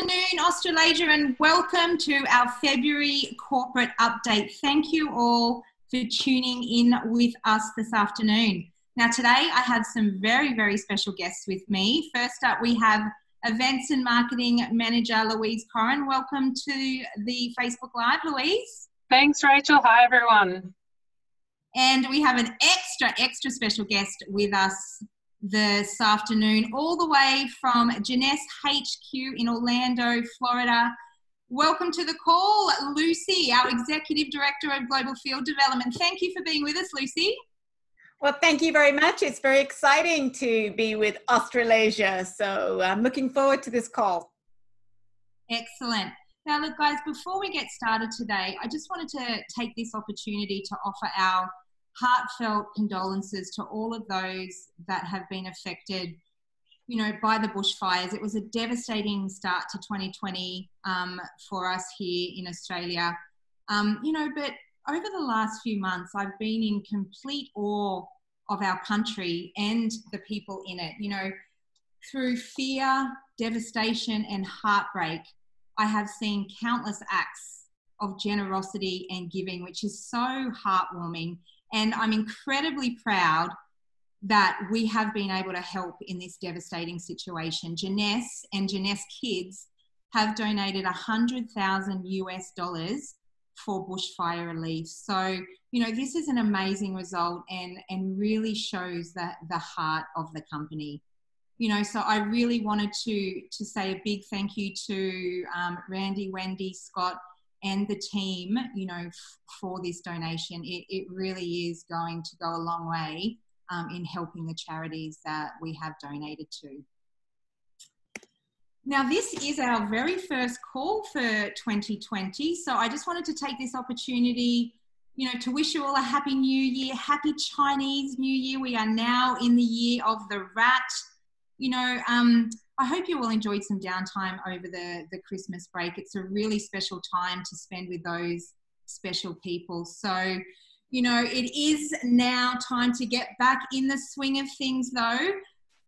afternoon, Australasia, and welcome to our February corporate update. Thank you all for tuning in with us this afternoon. Now, today I have some very, very special guests with me. First up, we have Events and Marketing Manager, Louise CORRAN. Welcome to the Facebook Live, Louise. Thanks, Rachel. Hi, everyone. And we have an extra special guest with us this afternoon, all the way from Jeunesse HQ in Orlando, Florida. Welcome to the call, Lucy, our Executive Director of Global Field Development. Thank you for being with us, Lucy. Well, thank you very much. It's very exciting to be with Australasia. So I'm looking forward to this call. Excellent. Now, look, guys, before we get started today, I just wanted to take this opportunity to offer our heartfelt condolences to all of those that have been affected, by the bushfires. It was a devastating start to 2020 for us here in Australia. But over the last few months, I've been in complete awe of our country and the people in it. Through fear, devastation, and heartbreak, I have seen countless acts of generosity and giving, which is so heartwarming. And I'm incredibly proud that we have been able to help in this devastating situation. Jeunesse and Jeunesse Kids have donated $100,000 for bushfire relief. So, this is an amazing result and really shows that the heart of the company. So I really wanted to say a big thank you to Randy, Wendy, Scott, and the team, for this donation. It really is going to go a long way in helping the charities that we have donated to. Now, this is our very first call for 2020. So I just wanted to take this opportunity, to wish you all a happy new year, happy Chinese New Year. We are now in the year of the rat. I hope you all enjoyed some downtime over the Christmas break. It's a really special time to spend with those special people. So, it is now time to get back in the swing of things though.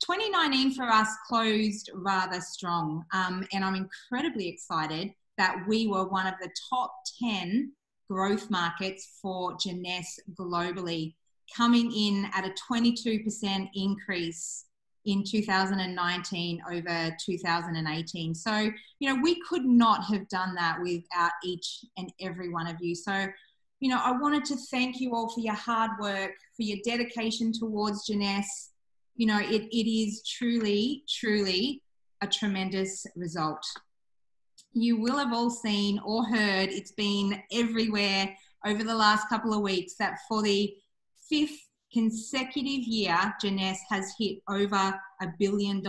2019 for us closed rather strong. And I'm incredibly excited that we were one of the top 10 growth markets for Jeunesse globally, coming in at a 22% increase in 2019 over 2018. So, we could not have done that without each and every one of you. So, I wanted to thank you all for your hard work, for your dedication towards Jeunesse. It is truly a tremendous result. You will have all seen or heard, it's been everywhere over the last couple of weeks, that for the 5th consecutive year, Jeunesse has hit over $1 billion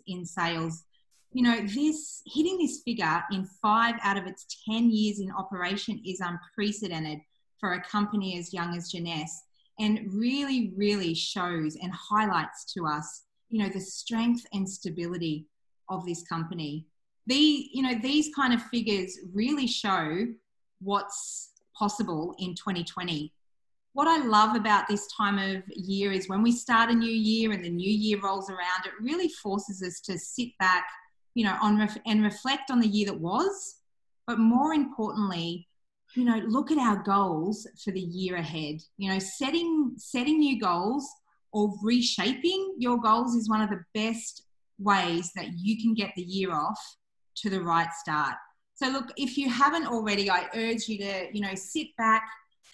in sales. Hitting this figure in 5 out of its 10 years in operation is unprecedented for a company as young as Jeunesse, and really shows and highlights to us, the strength and stability of this company. These kind of figures really show what's possible in 2020. What I love about this time of year is when we start a new year and the new year rolls around, it really forces us to sit back, and reflect on the year that was, but more importantly, look at our goals for the year ahead. Setting new goals or reshaping your goals is one of the best ways that you can get the year off to the right start. So look, if you haven't already, I urge you to, sit back,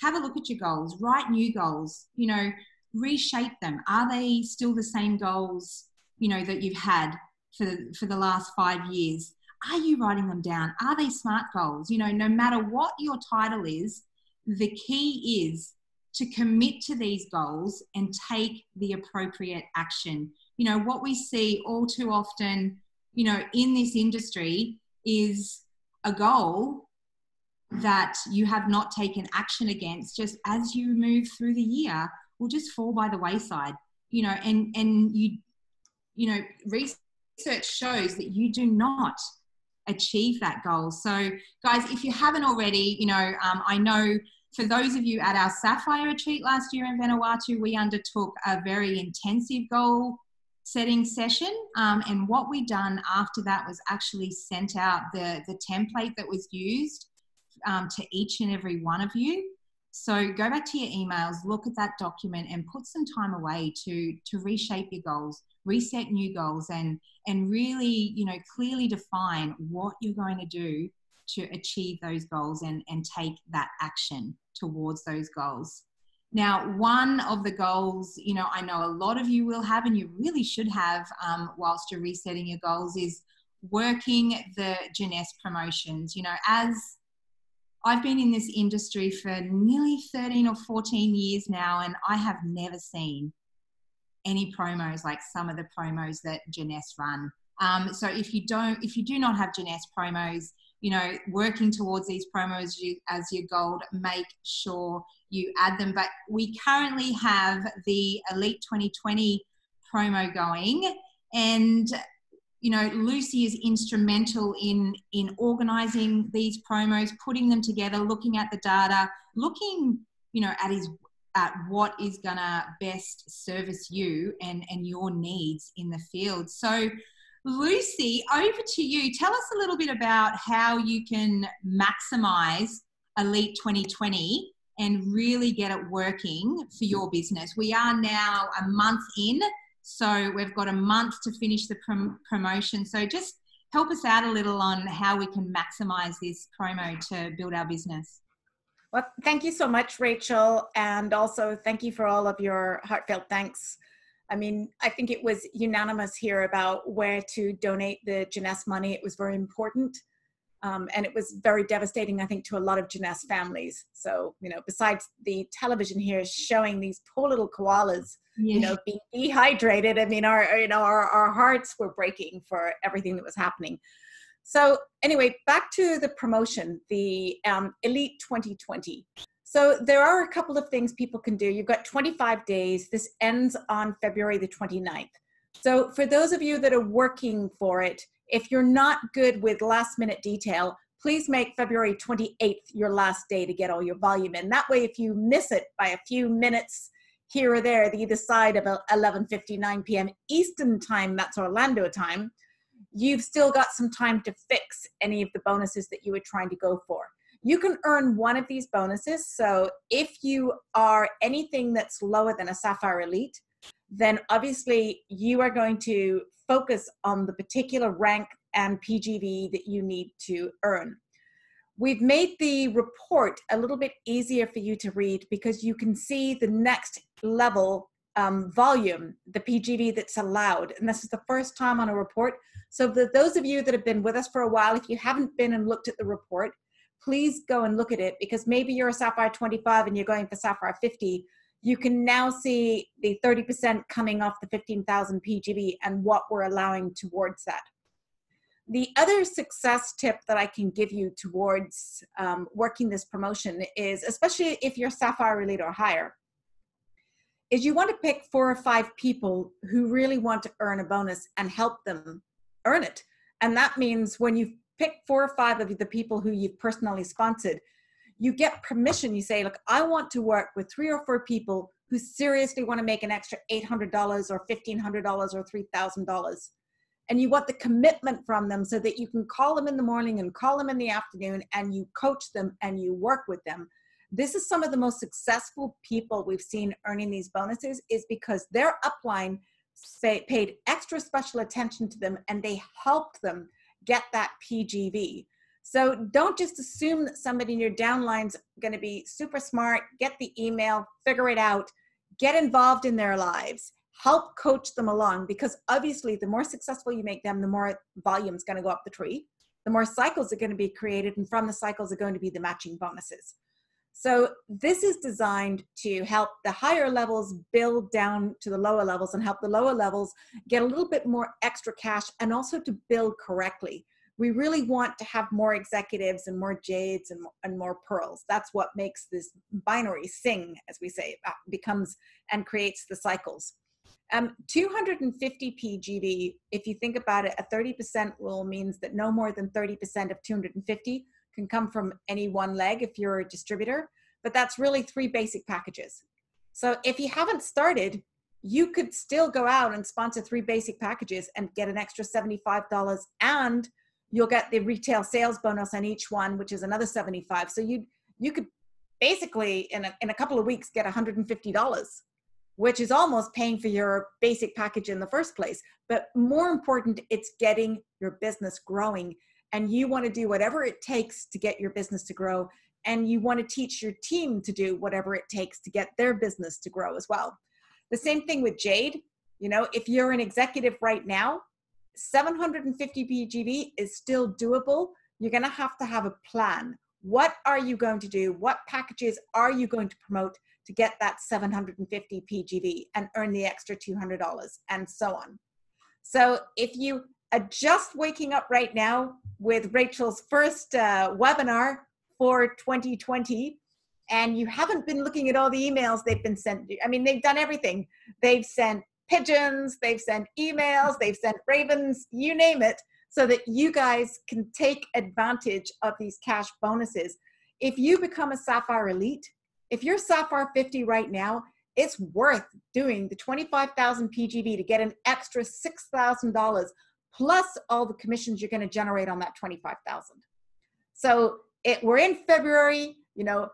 have a look at your goals, write new goals, reshape them. Are they still the same goals, that you've had for the last 5 years? Are you writing them down? Are they SMART goals? No matter what your title is, the key is to commit to these goals and take the appropriate action. What we see all too often, in this industry is a goal that you have not taken action against, just as you move through the year, will just fall by the wayside, and research shows that you do not achieve that goal. So guys, if you haven't already, I know for those of you at our Sapphire retreat last year in Vanuatu, we undertook a very intensive goal setting session. And what we done after that was actually sent out the template that was used to each and every one of you. So go back to your emails, look at that document and put some time away to reshape your goals, reset new goals, and really, you know, clearly define what you're going to do to achieve those goals and take that action towards those goals. Now, one of the goals, you know, I know a lot of you will have, and you really should have whilst you're resetting your goals, is working the Jeunesse promotions. You know, as I've been in this industry for nearly 13 or 14 years now, and I have never seen any promos like some of the promos that Jeunesse run. So if you do not have Jeunesse promos, you know, working towards these promos as your goal, make sure you add them. But we currently have the Elite 2020 promo going, and you know, Lucy is instrumental in organising these promos, putting them together, looking at the data, looking, you know, at what is gonna best service you and your needs in the field. So Lucy, over to you. Tell us a little bit about how you can maximise Elite 2020 and really get it working for your business. We are now a month in, so we've got a month to finish the promotion. So just help us out a little on how we can maximise this promo to build our business. Well, thank you so much, Rachel. And also thank you for all of your heartfelt thanks. I mean, I think it was unanimous here about where to donate the Jeunesse money. It was very important. And it was very devastating, I think, to a lot of Jeunesse families. So, you know, besides the television here showing these poor little koalas, you know, being dehydrated, I mean, our hearts were breaking for everything that was happening. So anyway, back to the promotion, the Elite 2020. So there are a couple of things people can do. You've got 25 days. This ends on February the 29th. So for those of you that are working for it, if you're not good with last minute detail, please make February 28th your last day to get all your volume in. That way, if you miss it by a few minutes here or there, the either side of 11:59 p.m. Eastern time, that's Orlando time, you've still got some time to fix any of the bonuses that you were trying to go for. You can earn one of these bonuses. So if you are anything that's lower than a Sapphire Elite, then obviously you are going to focus on the particular rank and PGV that you need to earn. We've made the report a little bit easier for you to read because you can see the next level volume, the PGV that's allowed. And this is the first time on a report. So for those of you that have been with us for a while, if you haven't been and looked at the report, please go and look at it, because maybe you're a Sapphire 25 and you're going for Sapphire 50. You can now see the 30% coming off the 15,000 PGV and what we're allowing towards that. The other success tip that I can give you towards working this promotion is, especially if you're Sapphire Elite or higher, is you want to pick 4 or 5 people who really want to earn a bonus and help them earn it. And that means when you pick 4 or 5 of the people who you've personally sponsored, you get permission. You say, look, I want to work with 3 or 4 people who seriously want to make an extra $800 or $1,500 or $3,000. And you want the commitment from them so that you can call them in the morning and call them in the afternoon and you coach them and you work with them. This is some of the most successful people we've seen earning these bonuses, is because their upline paid extra special attention to them and they helped them get that PGV. So don't just assume that somebody in your downline's going to be super smart. Get the email, figure it out, get involved in their lives, help coach them along, because obviously the more successful you make them, the more volume is going to go up the tree, the more cycles are going to be created, and from the cycles are going to be the matching bonuses. So this is designed to help the higher levels build down to the lower levels and help the lower levels get a little bit more extra cash and also to build correctly. We really want to have more executives and more jades and more pearls. That's what makes this binary sing, as we say, becomes and creates the cycles. 250 PGV, if you think about it, a 30% rule means that no more than 30% of 250 can come from any one leg if you're a distributor, but that's really 3 basic packages. So if you haven't started, you could still go out and sponsor 3 basic packages and get an extra $75, and you'll get the retail sales bonus on each one, which is another $75. So you could basically in a couple of weeks get $150, which is almost paying for your basic package in the first place. But more important, it's getting your business growing, and you want to do whatever it takes to get your business to grow, and you want to teach your team to do whatever it takes to get their business to grow as well. The same thing with Jade. You know, if you're an executive right now, 750 PGV is still doable. You're going to have a plan. What are you going to do? What packages are you going to promote to get that 750 PGV and earn the extra $200 and so on? So if you are just waking up right now with Rachel's first webinar for 2020, and you haven't been looking at all the emails they've been sent you. I mean, they've done everything. They've sent pigeons, they've sent emails, they've sent ravens, you name it, so that you guys can take advantage of these cash bonuses. If you become a Sapphire Elite, if you're Sapphire 50 right now, it's worth doing the 25,000 PGV to get an extra $6,000 plus all the commissions you're going to generate on that 25,000. So we're in February, you know,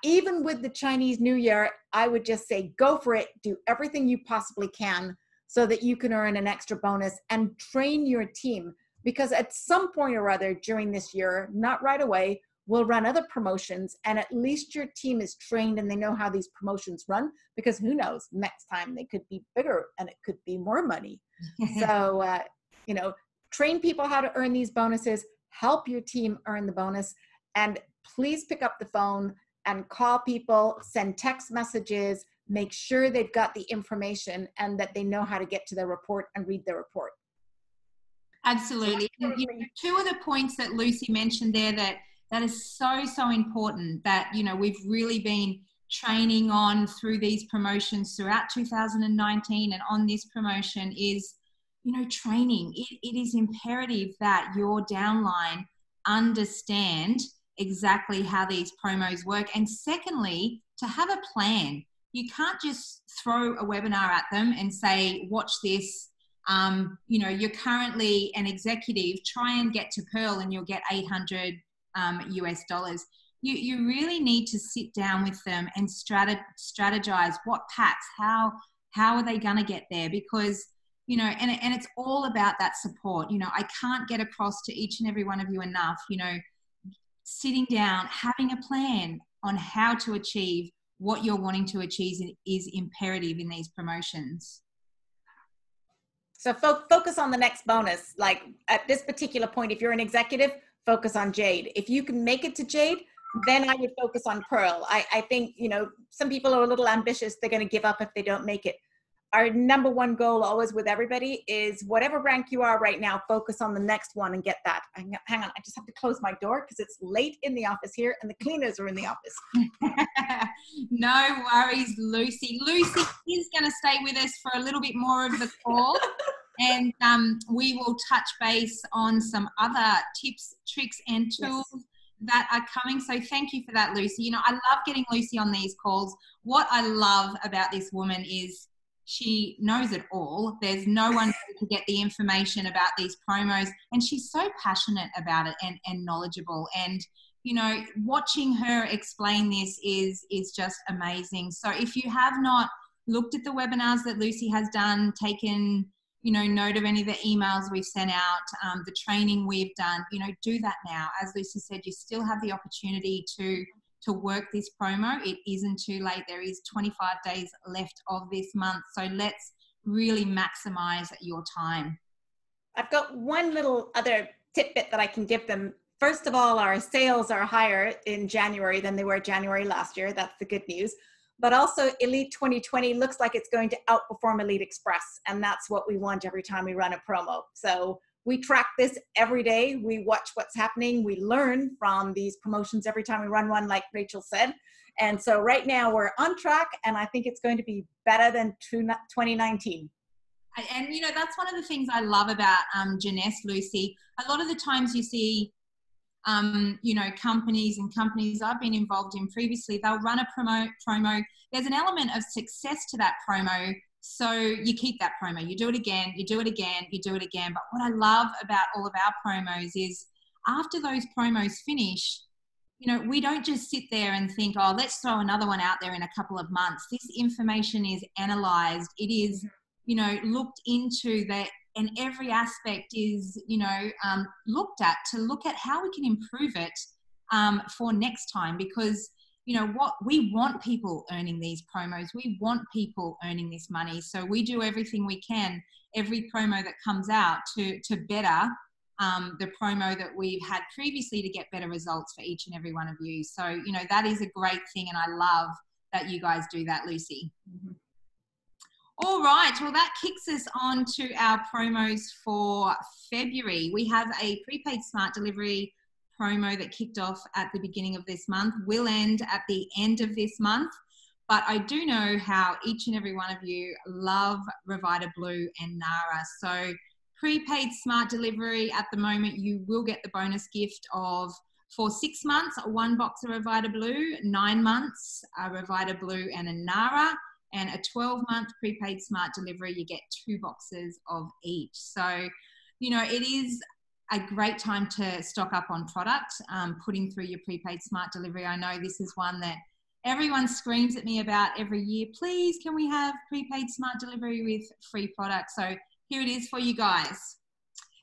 even with the Chinese New Year, I would just say go for it. Do everything you possibly can so that you can earn an extra bonus and train your team. Because at some point or other during this year, not right away, we'll run other promotions, and at least your team is trained and they know how these promotions run, because who knows, next time they could be bigger and it could be more money. So, you know, train people how to earn these bonuses, help your team earn the bonus, and please pick up the phone and call people, send text messages, make sure they've got the information and that they know how to get to their report and read their report. Absolutely. And, you know, two of the points that Lucy mentioned there that is so important, that, you know, we've really been training on through these promotions throughout 2019 and on this promotion is, you know, training. It is imperative that your downline understand exactly how these promos work. And secondly, to have a plan. You can't just throw a webinar at them and say, watch this. You know, you're currently an executive, try and get to Pearl and you'll get 800 US dollars. You really need to sit down with them and strategize what packs, how are they going to get there? Because, you know, and it's all about that support. You know, I can't get across to each and every one of you enough, you know, sitting down, having a plan on how to achieve what you're wanting to achieve is imperative in these promotions. So focus on the next bonus. Like at this particular point, if you're an executive, focus on Jade. If you can make it to Jade, then I would focus on Pearl. I think, you know, some people are a little ambitious. They're going to give up if they don't make it. Our number one goal always with everybody is whatever rank you are right now, focus on the next one and get that. Hang on, I just have to close my door because it's late in the office here and the cleaners are in the office. No worries, Lucy. Lucy is going to stay with us for a little bit more of the call. And we will touch base on some other tips, tricks, and tools that are coming. So thank you for that, Lucy. You know, I love getting Lucy on these calls. What I love about this woman is she knows it all. There's no one to get the information about these promos, and she's so passionate about it and knowledgeable. And, you know, watching her explain this is just amazing. So if you have not looked at the webinars that Lucy has done, taken, you know, note of any of the emails we've sent out, the training we've done, you know, do that now. As Lucy said, you still have the opportunity to work this promo. It isn't too late. There is 25 days left of this month. So let's really maximize your time. I've got one little other tidbit that I can give them. First of all, our sales are higher in January than they were January last year. That's the good news. But also Elite 2020 looks like it's going to outperform Elite Express. And that's what we want every time we run a promo. So we track this every day. We watch what's happening. We learn from these promotions every time we run one, like Rachel said. And so right now we're on track, and I think it's going to be better than 2019. And, you know, that's one of the things I love about Janesse, Lucy. A lot of the times you see, you know, companies I've been involved in previously, they'll run a promo. There's an element of success to that promo So you keep that promo, you do it again, you do it again, you do it again. But what I love about all of our promos is after those promos finish, you know, we don't just sit there and think, oh, let's throw another one out there in a couple of months. This information is analyzed. It is, you know, looked into, that, and every aspect is, you know, looked at to look at how we can improve it for next time. Because, you know, what we want, people earning these promos, we want people earning this money. So we do everything we can, every promo that comes out, to better the promo that we've had previously, to get better results for each and every one of you. So, you know, that is a great thing, and I love that you guys do that, Lucy. All right, well, that kicks us on to our promos for February. We have a prepaid smart delivery promo that kicked off at the beginning of this month, will end at the end of this month. But I do know how each and every one of you love Revita Blue and Nara. So prepaid smart delivery at the moment, you will get the bonus gift of, for 6 months, 1 box of Revita Blue, 9 months, a Revita Blue and a Nara, and a 12-month prepaid smart delivery, you get 2 boxes of each. So, you know, it is a great time to stock up on product, putting through your prepaid smart delivery. I know this is one that everyone screams at me about every year. Please, can we have prepaid smart delivery with free product? So here it is for you guys.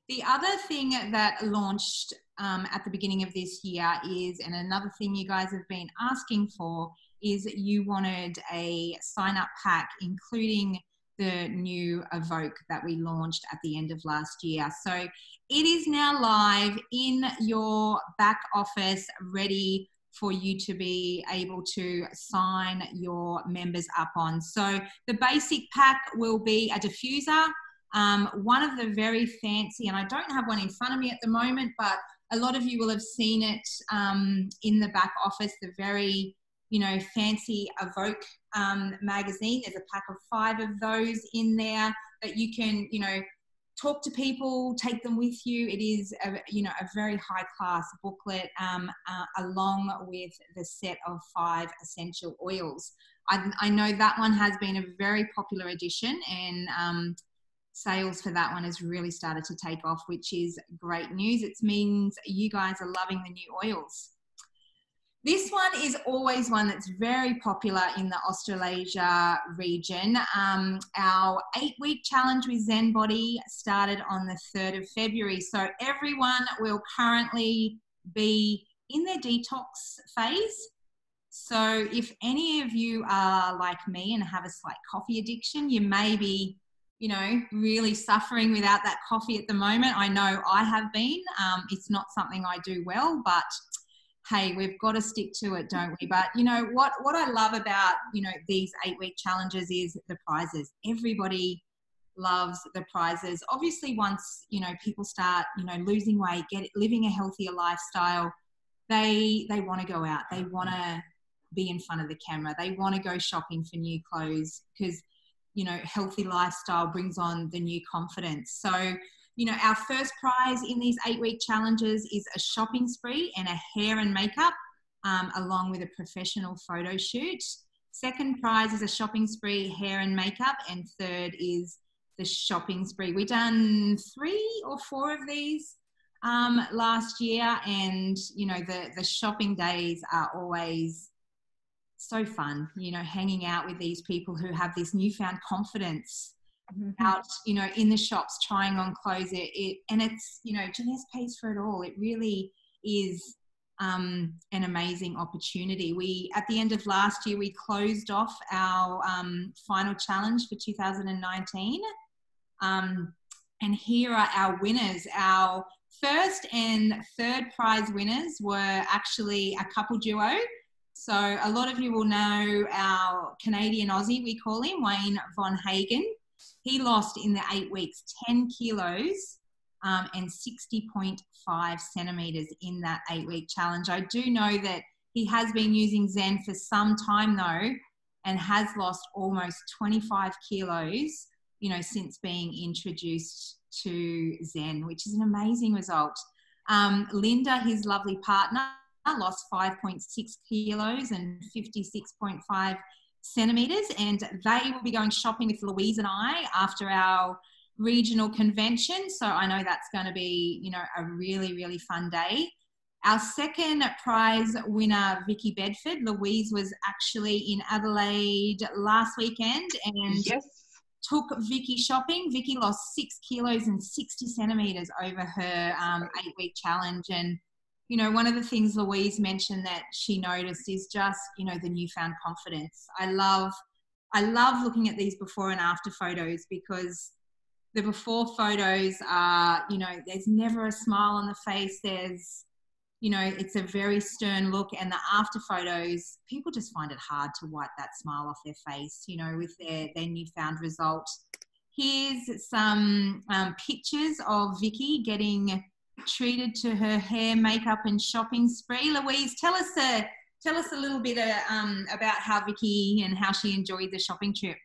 The other thing that launched at the beginning of this year is, and another thing you guys have been asking for, is you wanted a sign-up pack, including the new Evoke that we launched at the end of last year. So it is now live in your back office, ready for you to be able to sign your members up on. So the basic pack will be a diffuser, one of the very fancy, and I don't have one in front of me at the moment, but a lot of you will have seen it in the back office, the very, you know, fancy Evoke magazine. There's a pack of 5 of those in there that you can, you know, talk to people, take them with you. It is, you know, a very high class booklet, along with the set of 5 essential oils. I know that one has been a very popular edition, and sales for that one has really started to take off, which is great news. It means you guys are loving the new oils. This one is always one that's very popular in the Australasia region. Our 8-week challenge with Zen Body started on the 3rd of February. So everyone will currently be in their detox phase. So if any of you are like me and have a slight coffee addiction, you may be, you know, really suffering without that coffee at the moment. I know I have been. It's not something I do well, but hey, we've got to stick to it, don't we? But, you know, what I love about, you know, these 8-week challenges is the prizes. Everybody loves the prizes. Obviously, once, you know, people start, you know, losing weight, living a healthier lifestyle, they want to go out. They want to be in front of the camera. They want to go shopping for new clothes, because, you know, healthy lifestyle brings on the new confidence. So, you know, our first prize in these 8-week challenges is a shopping spree and a hair and makeup, along with a professional photo shoot. Second prize is a shopping spree, hair and makeup. And third is the shopping spree. We've done 3 or 4 of these last year. And, you know, the shopping days are always so fun, you know, hanging out with these people who have this newfound confidence out, you know, in the shops, trying on clothes. And it's, you know, Jeunesse pays for it all. It really is an amazing opportunity. At the end of last year, we closed off our final challenge for 2019. And here are our winners. Our first and third prize winners were actually a couple duo. So a lot of you will know our Canadian Aussie, we call him, Wayne Von Hagen. He lost in the 8 weeks 10 kilos and 60.5 centimetres in that 8-week challenge. I do know that he has been using Zen for some time though, and has lost almost 25 kilos, you know, since being introduced to Zen, which is an amazing result. Linda, his lovely partner, lost 5.6 kilos and 56.5 centimeters, and they will be going shopping with Louise and I after our regional convention. So I know that's going to be, you know, a really, really fun day. Our second prize winner, Vicky Bedford. Louise was actually in Adelaide last weekend and Yes. took Vicky shopping. Vicky lost 6 kilos and 60 centimeters over her 8-week challenge. And, you know, one of the things Louise mentioned that she noticed is just, you know, the newfound confidence. I love looking at these before and after photos, because the before photos are, you know, there's never a smile on the face. There's, you know, it's a very stern look. And the after photos, people just find it hard to wipe that smile off their face, you know, with their newfound result. Here's some pictures of Vicky getting treated to her hair, makeup and shopping spree. Louise, tell us a little bit about how Vicky and how she enjoyed the shopping trip.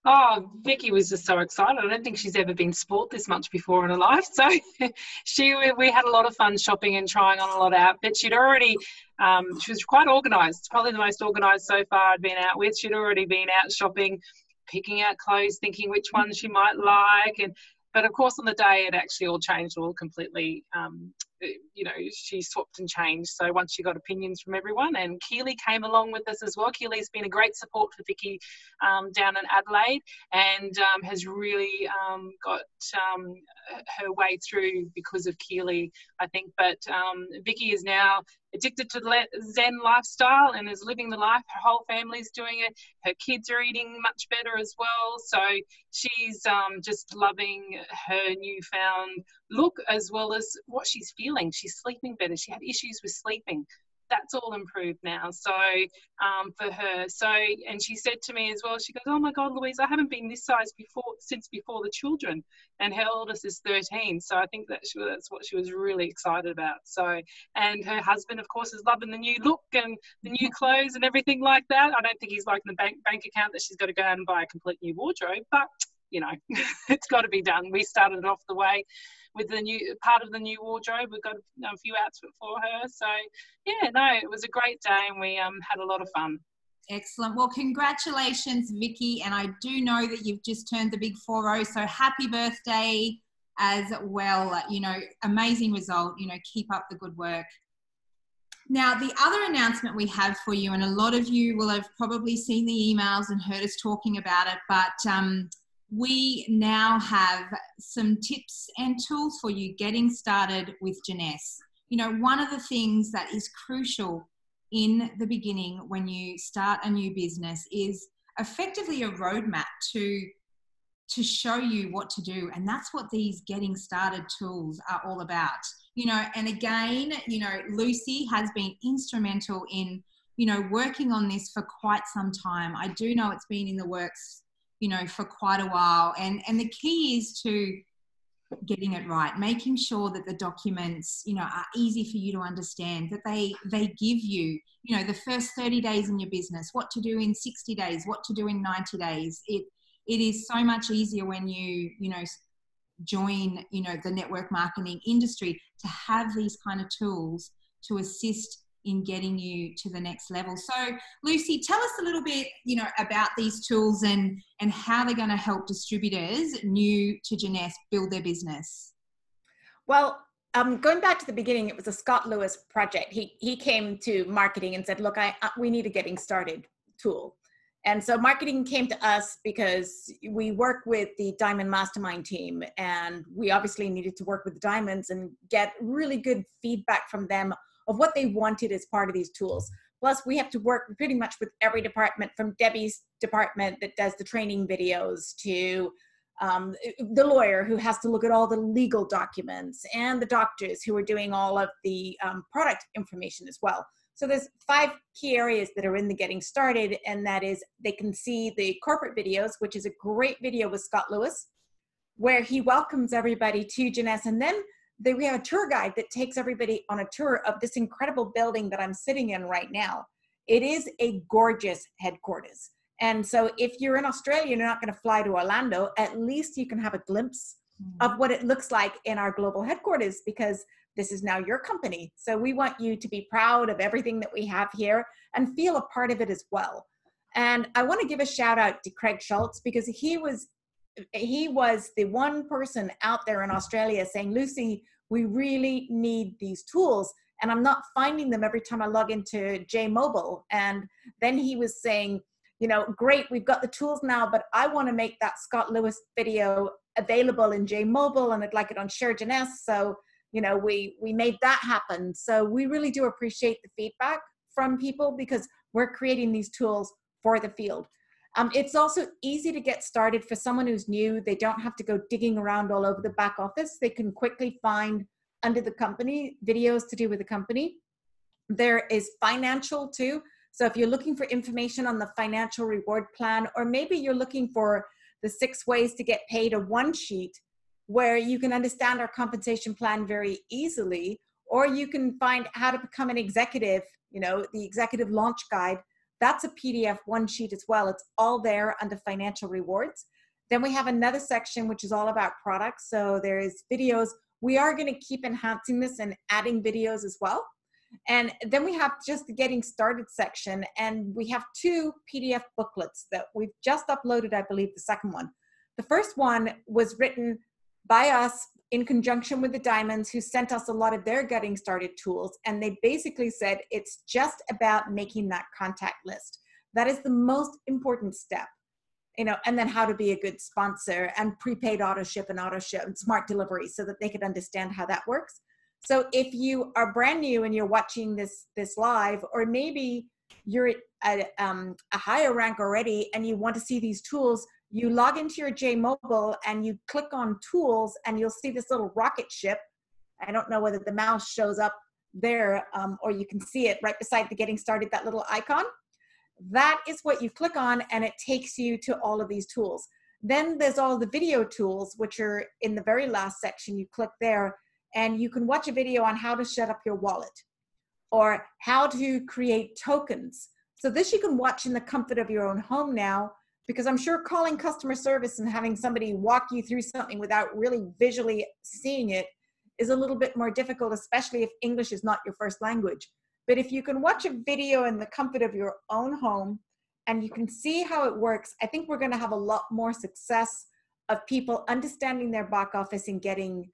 Oh, Vicky was just so excited. I don't think she's ever been sport this much before in her life. So we had a lot of fun shopping and trying on a lot of outfits. She'd already, she was quite organised, probably the most organised so far I'd been out with. She'd already been out shopping, picking out clothes, thinking which ones she might like. But of course on the day it actually all changed all completely. You know, she swapped and changed. So once she got opinions from everyone, and Keely came along with us as well. Keely's been a great support for Vicky down in Adelaide, and has really got her way through because of Keely, I think. But Vicky is now addicted to the Zen lifestyle and is living the life. Her whole family's doing it. Her kids are eating much better as well. So she's just loving her newfound look, as well as what she's feeling. She's sleeping better. She had issues with sleeping. That's all improved now. So for her. So, and she said to me as well, she goes, "Oh my God, Louise, I haven't been this size since before the children." And her oldest is 13. So I think that's what she was really excited about. So, and her husband, of course, is loving the new look and the new clothes and everything like that. I don't think he's liking the bank account that she's got to go out and buy a complete new wardrobe, but you know, it's got to be done. We started off the way with the new part of the new wardrobe. We've got a few outfits for her. So yeah, no, it was a great day, and we had a lot of fun. Excellent. Well, congratulations, Vicky. And I do know that you've just turned the big 40, so happy birthday as well. You know, amazing result. You know, keep up the good work. Now, the other announcement we have for you, and a lot of you will have probably seen the emails and heard us talking about it, but we now have some tips and tools for you getting started with Jeunesse. You know, one of the things that is crucial in the beginning when you start a new business is effectively a roadmap to show you what to do. And that's what these getting started tools are all about. You know, and again, you know, Lucy has been instrumental in, you know, working on this for quite some time. I do know it's been in the works, you know, for quite a while. And the key is to getting it right, making sure that the documents, you know, are easy for you to understand, that they give you, you know, the first 30 days in your business, what to do in 60 days, what to do in 90 days. It is so much easier when you know, join, you know, the network marketing industry to have these kind of tools to assist in getting you to the next level. So Lucy, tell us a little bit, you know, about these tools and how they're going to help distributors new to Jeunesse build their business. Well, going back to the beginning, it was a Scott Lewis project. He came to marketing and said, look, we need a getting started tool. And so marketing came to us because we work with the Diamond Mastermind team, and we obviously needed to work with the Diamonds and get really good feedback from them of what they wanted as part of these tools. Plus, we have to work pretty much with every department, from Debbie's department that does the training videos to the lawyer who has to look at all the legal documents, and the doctors who are doing all of the product information as well. So there's 5 key areas that are in the getting started, and that is they can see the corporate videos, which is a great video with Scott Lewis, where he welcomes everybody to Jeunesse, and then we have a tour guide that takes everybody on a tour of this incredible building that I'm sitting in right now. It is a gorgeous headquarters. And so if you're in Australia, you're not going to fly to Orlando, at least you can have a glimpse of what it looks like in our global headquarters, because this is now your company. So we want you to be proud of everything that we have here and feel a part of it as well. And I want to give a shout out to Craig Schultz, because he was the one person out there in Australia saying, Lucy, we really need these tools, and I'm not finding them every time I log into JMobile. And then he was saying, you know, great, we've got the tools now, but I want to make that Scott Lewis video available in JMobile, and I'd like it on Share Jeunesse. So, you know, we made that happen. So we really do appreciate the feedback from people, because we're creating these tools for the field. It's also easy to get started for someone who's new. They don't have to go digging around all over the back office. They can quickly find under the company videos to do with the company. There is financial too. So if you're looking for information on the financial reward plan, or maybe you're looking for the 6 ways to get paid, a one sheet where you can understand our compensation plan very easily, or you can find how to become an executive, you know, the executive launch guide. That's a PDF one sheet as well. It's all there under financial rewards. Then we have another section which is all about products. So there's videos. We are going to keep enhancing this and adding videos as well. And then we have just the getting started section, and we have 2 PDF booklets that we've just uploaded, I believe the second one. The first one was written by us in conjunction with the Diamonds, who sent us a lot of their getting started tools. And they basically said, it's just about making that contact list. That is the most important step, you know, and then how to be a good sponsor, and prepaid auto ship and smart delivery, so that they could understand how that works. So if you are brand new and you're watching this live, or maybe you're at a higher rank already and you want to see these tools, you log into your JMobile and you click on tools, and you'll see this little rocket ship. I don't know whether the mouse shows up there, or you can see it right beside the getting started, that little icon. That is what you click on, and it takes you to all of these tools. Then there's all the video tools, which are in the very last section. You click there, and you can watch a video on how to set up your wallet, or how to create tokens. So this you can watch in the comfort of your own home now, because I'm sure calling customer service and having somebody walk you through something without really visually seeing it is a little bit more difficult, especially if English is not your first language. But if you can watch a video in the comfort of your own home and you can see how it works, I think we're going to have a lot more success of people understanding their back office and getting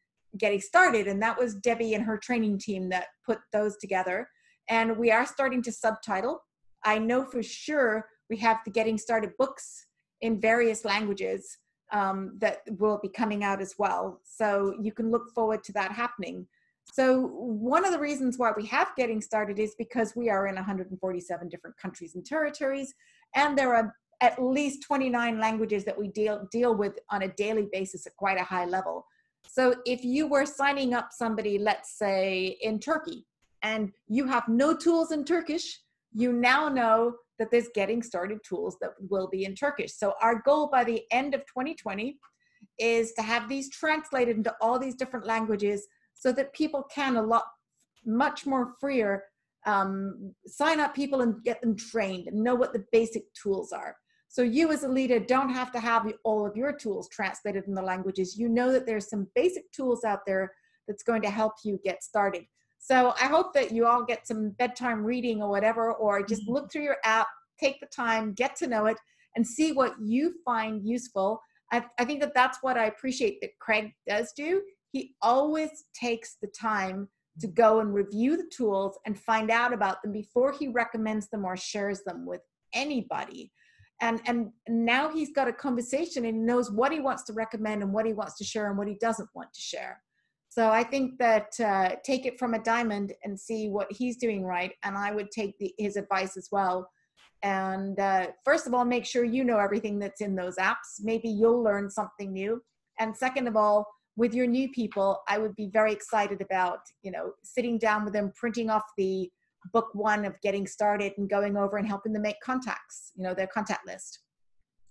started. And that was Debbie and her training team that put those together. And we are starting to subtitle. I know for sure we have the Getting Started books in various languages that will be coming out as well. So you can look forward to that happening. So one of the reasons why we have Getting Started is because we are in 147 different countries and territories, and there are at least 29 languages that we deal with on a daily basis at quite a high level. So if you were signing up somebody, let's say in Turkey, and you have no tools in Turkish, you now know that there's Getting Started tools that will be in Turkish. So our goal by the end of 2020 is to have these translated into all these different languages, so that people can much more freer sign up people and get them trained and know what the basic tools are. So you as a leader don't have to have all of your tools translated in the languages. You know that there's some basic tools out there that's going to help you get started. So I hope that you all get some bedtime reading or whatever, or just look through your app, take the time, get to know it, and see what you find useful. I think that that's what I appreciate that Craig does do. He always takes the time to go and review the tools and find out about them before he recommends them or shares them with anybody. And now he's got a conversation and knows what he wants to recommend and what he wants to share and what he doesn't want to share. So I think that take it from a diamond and see what he's doing right. And I would take his advice as well. And first of all, make sure you know everything that's in those apps. Maybe you'll learn something new. And second of all, with your new people, I would be very excited about, you know, sitting down with them, printing off the book 1 of Getting Started and going over and helping them make contacts, you know, their contact list.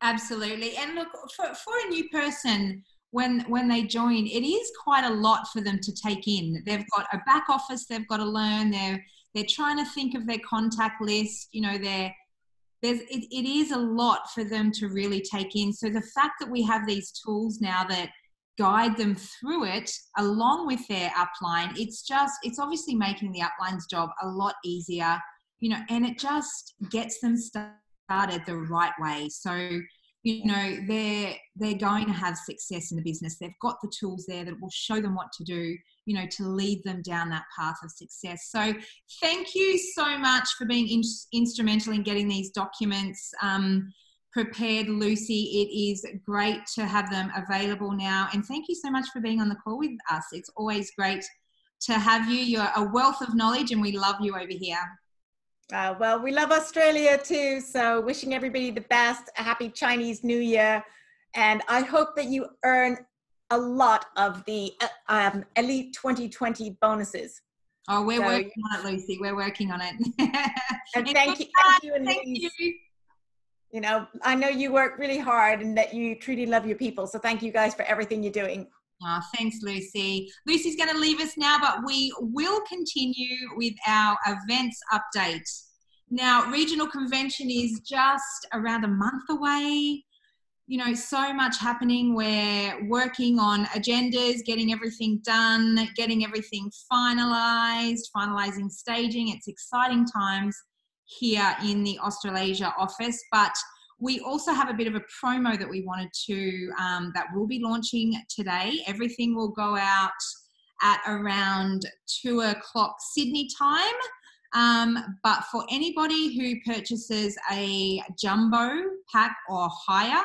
Absolutely. And look, for a new person, when they join, it is quite a lot for them to take in. They've got a back office they've got to learn. They're trying to think of their contact list. You know, it is a lot for them to really take in. So the fact that we have these tools now that guide them through it along with their upline, it's obviously making the upline's job a lot easier, you know, and it just gets them started started the right way. So, you know, they're going to have success in the business. They've got the tools there that will show them what to do, you know, to lead them down that path of success. So thank you so much for being instrumental in getting these documents prepared, Lucy. It is great to have them available now. And thank you so much for being on the call with us. It's always great to have you. You're a wealth of knowledge and we love you over here. Well, we love Australia too. So wishing everybody the best, a happy Chinese New Year. And I hope that you earn a lot of the Elite 2020 bonuses. Oh, we're working on it, Lucy. We're working on it. And thank you, and thank Louise. you. You know, I know you work really hard and that you truly love your people. So thank you guys for everything you're doing. Oh, thanks, Lucy. Lucy's going to leave us now, but we will continue with our events update. Now, regional convention is just around a month away. You know, so much happening. We're working on agendas, getting everything done, getting everything finalised, finalising staging. It's exciting times here in the Australasia office, but we also have a bit of a promo that we wanted to, that we'll be launching today. Everything will go out at around 2 o'clock Sydney time. But for anybody who purchases a jumbo pack or higher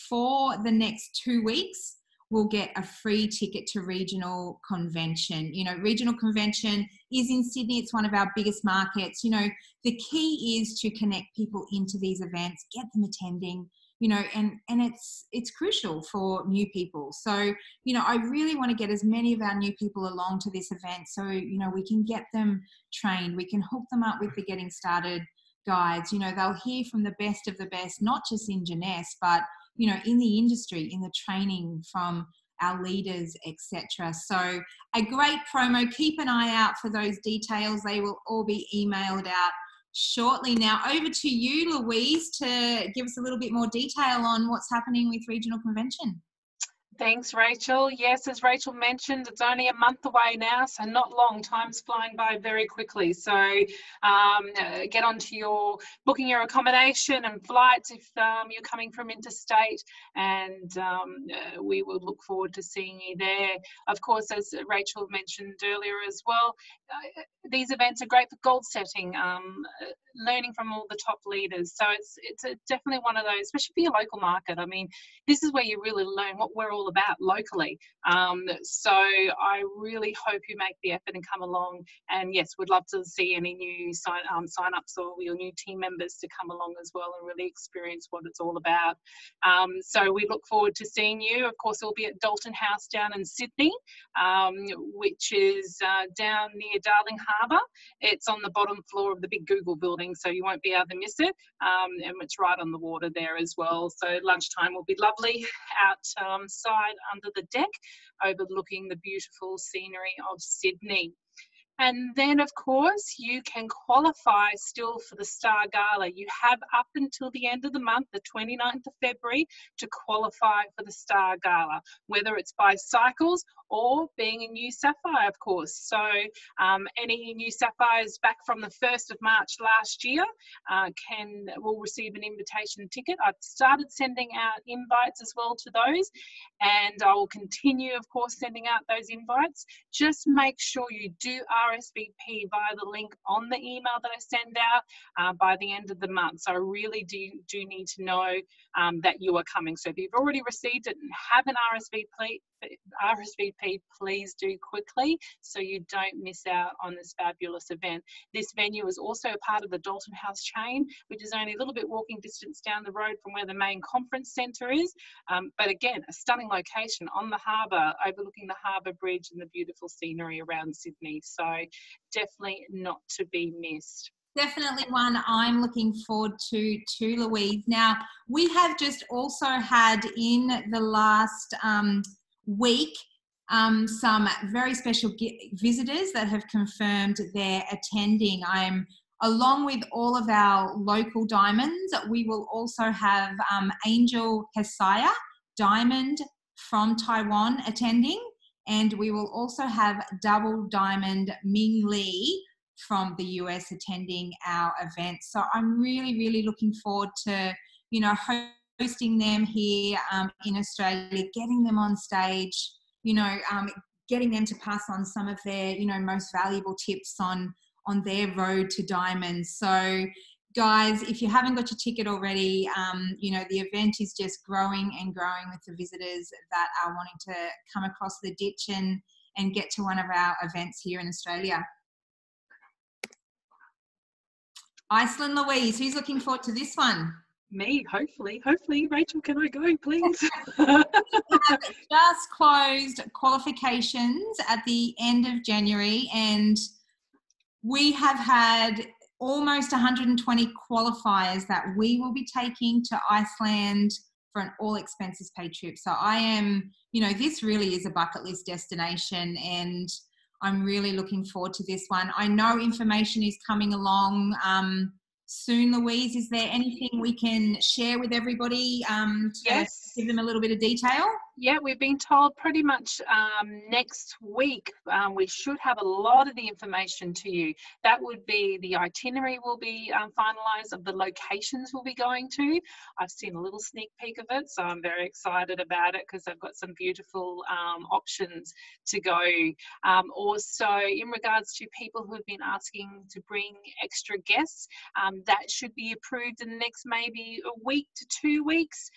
for the next 2 weeks, will get a free ticket to regional convention. You know, regional convention is in Sydney. It's one of our biggest markets. You know, the key is to connect people into these events, get them attending, you know, and it's crucial for new people. So, you know, I really want to get as many of our new people along to this event so, you know, we can get them trained. We can hook them up with the Getting Started guides. You know, they'll hear from the best of the best, not just in Jeunesse, but you know, in the industry, in the training from our leaders, etc. So a great promo. Keep an eye out for those details. They will all be emailed out shortly. Now over to you, Louise, to give us a little bit more detail on what's happening with regional convention. Thanks, Rachel. Yes, as Rachel mentioned, it's only a month away now, so not long. Time's flying by very quickly. So get onto your booking your accommodation and flights if you're coming from interstate, and we will look forward to seeing you there. Of course, as Rachel mentioned earlier as well, these events are great for goal setting, learning from all the top leaders. So it's definitely one of those, especially for your local market. I mean, this is where you really learn what we're all about locally. So I really hope you make the effort and come along. And yes, we'd love to see any new sign-ups or your new team members to come along as well and really experience what it's all about. So we look forward to seeing you. Of course, we'll be at Dalton House down in Sydney, which is down near Darling Harbour. It's on the bottom floor of the big Google building, so you won't be able to miss it. And it's right on the water there as well. So lunchtime will be lovely outside under the deck, overlooking the beautiful scenery of Sydney. And then, of course, you can qualify still for the Star Gala. You have up until the end of the month, the 29th of February, to qualify for the Star Gala, whether it's by cycles or being a new Sapphire, of course. So any new Sapphires back from the 1st of March last year will receive an invitation ticket. I've started sending out invites as well to those, and I will continue, of course, sending out those invites. Just make sure you do RSVP via the link on the email that I send out by the end of the month. So I really do need to know that you are coming. So if you've already received it and haven't RSVP, please do quickly so you don't miss out on this fabulous event. This venue is also a part of the Dalton House chain, which is only a little bit walking distance down the road from where the main conference centre is. But again, a stunning location on the harbour, overlooking the harbour bridge and the beautiful scenery around Sydney. So definitely not to be missed. Definitely one I'm looking forward to Louise. Now, we have just also had in the last week some very special visitors that have confirmed they're attending. Along with all of our local diamonds, we will also have Angel Hesaya, diamond from Taiwan, attending. And we will also have double diamond Ming Lee from the US attending our event. So I'm really, really looking forward to, you know, hosting them here in Australia, getting them on stage, you know, getting them to pass on some of their, you know, most valuable tips on their road to diamonds. So guys, if you haven't got your ticket already, you know, the event is just growing and growing with the visitors that are wanting to come across the ditch and get to one of our events here in Australia. Iceland, Louise, who's looking forward to this one? Me, hopefully. Rachel, can I go, please? We have just closed qualifications at the end of January, and we have had almost 120 qualifiers that we will be taking to Iceland for an all expenses paid trip. So I am, you know, this really is a bucket list destination, and I'm really looking forward to this one. I know information is coming along soon, Louise. Is there anything we can share with everybody to Yes. give them a little bit of detail? Yeah, we've been told pretty much next week we should have a lot of the information to you. That would be the itinerary will be finalised, of the locations we'll be going to. I've seen a little sneak peek of it, so I'm very excited about it because I've got some beautiful options to go. Also, in regards to people who have been asking to bring extra guests, that should be approved in the next maybe a week to 2 weeks,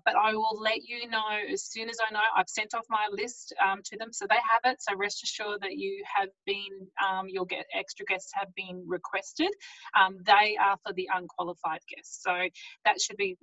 but I will let you know as soon as I know. I've sent off my list to them, so they have it. So rest assured that you have been, your extra guests have been requested. They are for the unqualified guests, so that should be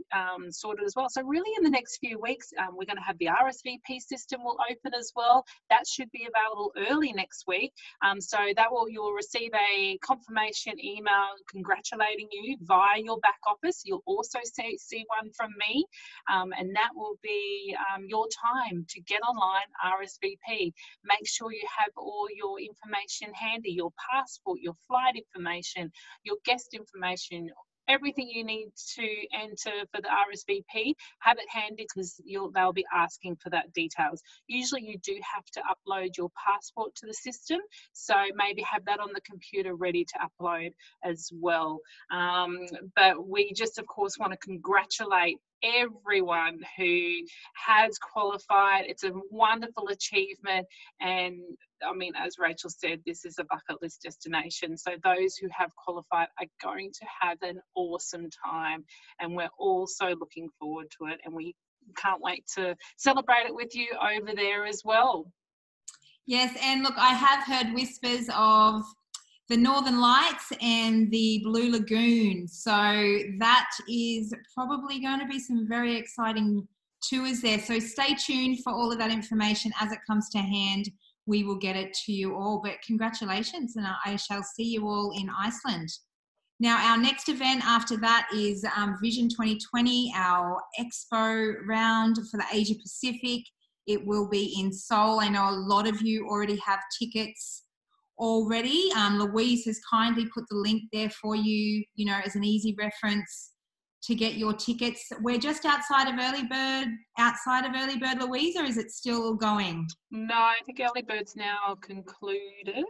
sorted as well. So really, in the next few weeks, we're going to have the RSVP system will open as well. That should be available early next week. So that will, you'll receive a confirmation email congratulating you via your back office. You'll also see one from me, and that will be your time to get online, RSVP. Make sure you have all your information handy, your passport, your flight information, your guest information, everything you need to enter for the RSVP. Have it handy because they'll be asking for that details. Usually you do have to upload your passport to the system, so maybe have that on the computer ready to upload as well. But we just, of course, want to congratulate everyone who has qualified. It's a wonderful achievement, and I mean, as Rachel said, this is a bucket list destination, so those who have qualified are going to have an awesome time, and we're all so looking forward to it, and we can't wait to celebrate it with you over there as well. Yes, and look, I have heard whispers of the Northern Lights and the Blue Lagoon. So that is probably going to be some very exciting tours there. So stay tuned for all of that information as it comes to hand. We will get it to you all, but congratulations, and I shall see you all in Iceland. Now, our next event after that is Vision 2020, our expo round for the Asia Pacific. It will be in Seoul. I know a lot of you already have tickets already. Louise has kindly put the link there for you, you know, as an easy reference to get your tickets. We're just outside of early bird, Louise, or is it still going? No, I think early bird's now concluded.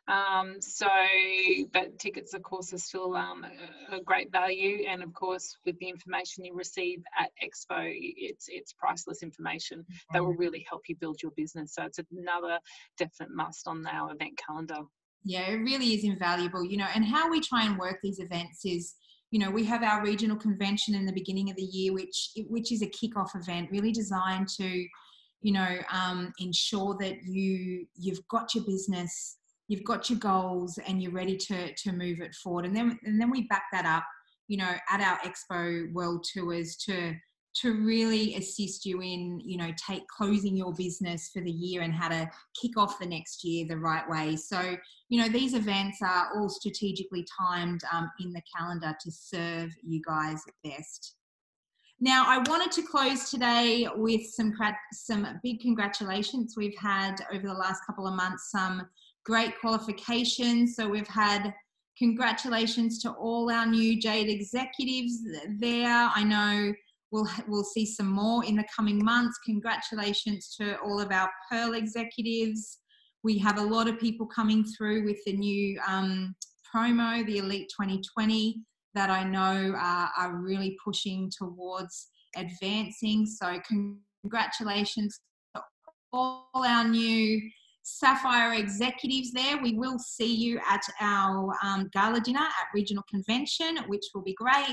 But tickets, of course, are still a great value, and of course, with the information you receive at Expo, it's priceless information that will really help you build your business. So it's another definite must on our event calendar. Yeah, it really is invaluable, you know. And how we try and work these events is, you know, we have our regional convention in the beginning of the year, which is a kickoff event, really designed to, you know, ensure that you've got your business, you've got your goals, and you're ready to move it forward. And then we back that up, you know, at our Expo World Tours to really assist you in, you know, closing your business for the year and how to kick off the next year the right way. So, you know, these events are all strategically timed in the calendar to serve you guys best. Now, I wanted to close today with some big congratulations. We've had, over the last couple of months, some great qualifications. So we've had congratulations to all our new Jade executives there. I know we'll see some more in the coming months. Congratulations to all of our Pearl executives. We have a lot of people coming through with the new promo, the Elite 2020, that I know are really pushing towards advancing. So congratulations to all our new Sapphire executives there. We will see you at our gala dinner at Regional Convention, which will be great.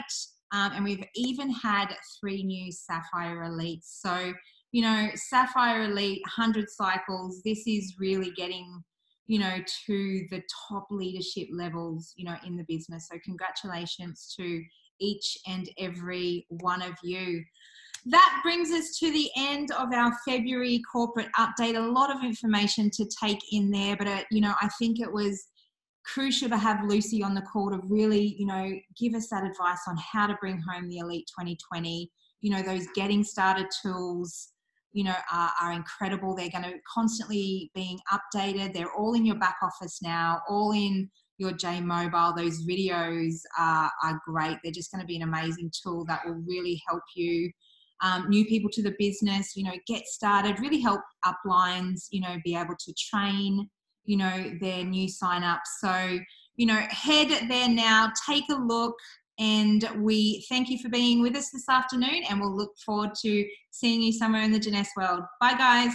And we've even had 3 new Sapphire Elites. So, you know, Sapphire Elite, 100 cycles, this is really getting, you know, to the top leadership levels, you know, in the business. So congratulations to each and every one of you. That brings us to the end of our February corporate update. A lot of information to take in there, but, you know, I think it was crucial to have Lucy on the call to really, you know, give us that advice on how to bring home the Elite 2020. You know, those getting started tools, you know, are incredible. They're going to constantly being updated. They're all in your back office now, all in your J Mobile. Those videos are great. They're just going to be an amazing tool that will really help you, new people to the business, you know, get started, really help uplines, you know, be able to train, you know, their new sign-ups. So, you know, head there now, take a look, and we thank you for being with us this afternoon, and we'll look forward to seeing you somewhere in the Jeunesse world. Bye, guys.